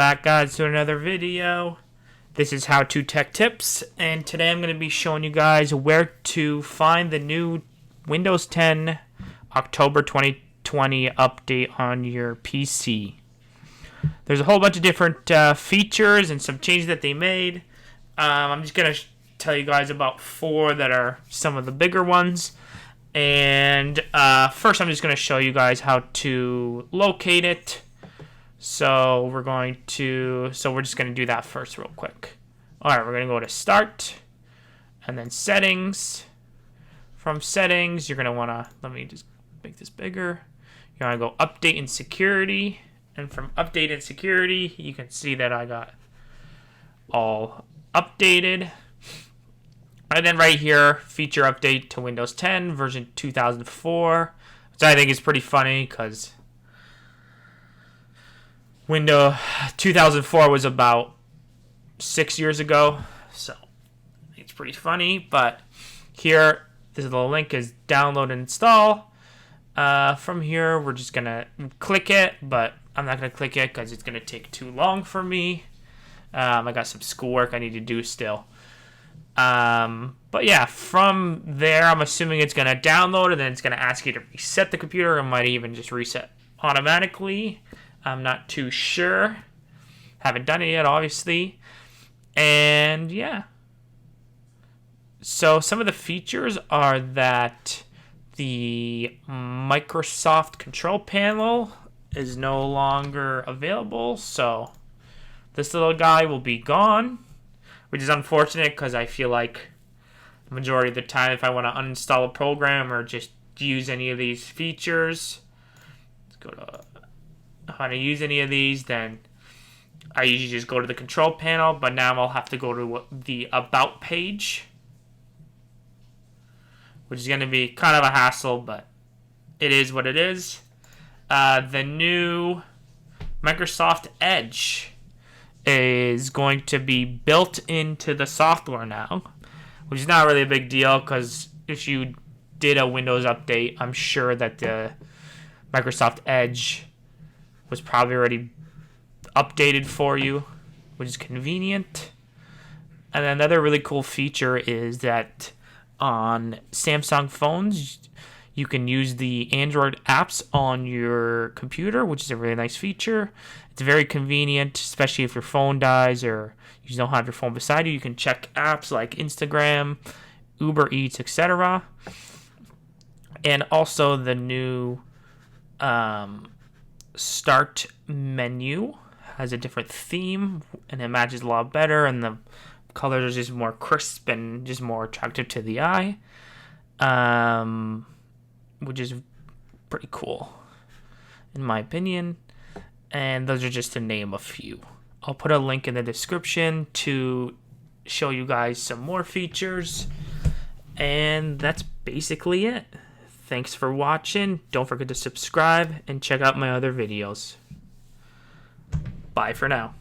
back, guys, to another video. This is How To Tech Tips, and today I'm going to be showing you guys where to find the new Windows 10 October 2020 update on your PC. There's a whole bunch of different features and some changes that they made. I'm just going to tell you guys about 4 that are some of the bigger ones. And first, I'm just going to show you guys how to locate it. So we're just going to do that first real quick. All right, we're going to go to Start and then Settings. From Settings, you're going to want to, let me just make this bigger. You're going to go Update and Security. And from Update and Security, you can see that I got all updated. And then right here, Feature Update to Windows 10 version 2004. Which I think is pretty funny because Windows 2004 was about 6 years ago, so it's pretty funny. But here, this little link is download and install. From here, we're just gonna click it, but I'm not gonna click it because it's gonna take too long for me. I got some schoolwork I need to do still. But yeah, from there, I'm assuming it's gonna download and then it's gonna ask you to reset the computer. It might even just reset automatically. I'm not too sure. Haven't done it yet, obviously. And yeah. So some of the features are that the Microsoft Control Panel is no longer available. So this little guy will be gone, which is unfortunate because I feel like the majority of the time if I want to uninstall a program or just use any of these features, let's go to how to use any of these, then I usually just go to the control panel, but now I'll have to go to the About page, which is going to be kind of a hassle, but it is what it is. The new Microsoft Edge is going to be built into the software now, which is not really a big deal because if you did a Windows update, I'm sure that the Microsoft Edge was probably already updated for you, which is convenient. And another really cool feature is that on Samsung phones, you can use the Android apps on your computer, which is a really nice feature. It's very convenient, especially if your phone dies or you just don't have your phone beside you. You can check apps like Instagram, Uber Eats, etc. And also the new Start menu has a different theme and it matches a lot better, and the colors are just more crisp and just more attractive to the eye, which is pretty cool in my opinion. And those are just to name a few. I'll put a link in the description to show you guys some more features, and that's basically it. Thanks for watching. Don't forget to subscribe and check out my other videos. Bye for now.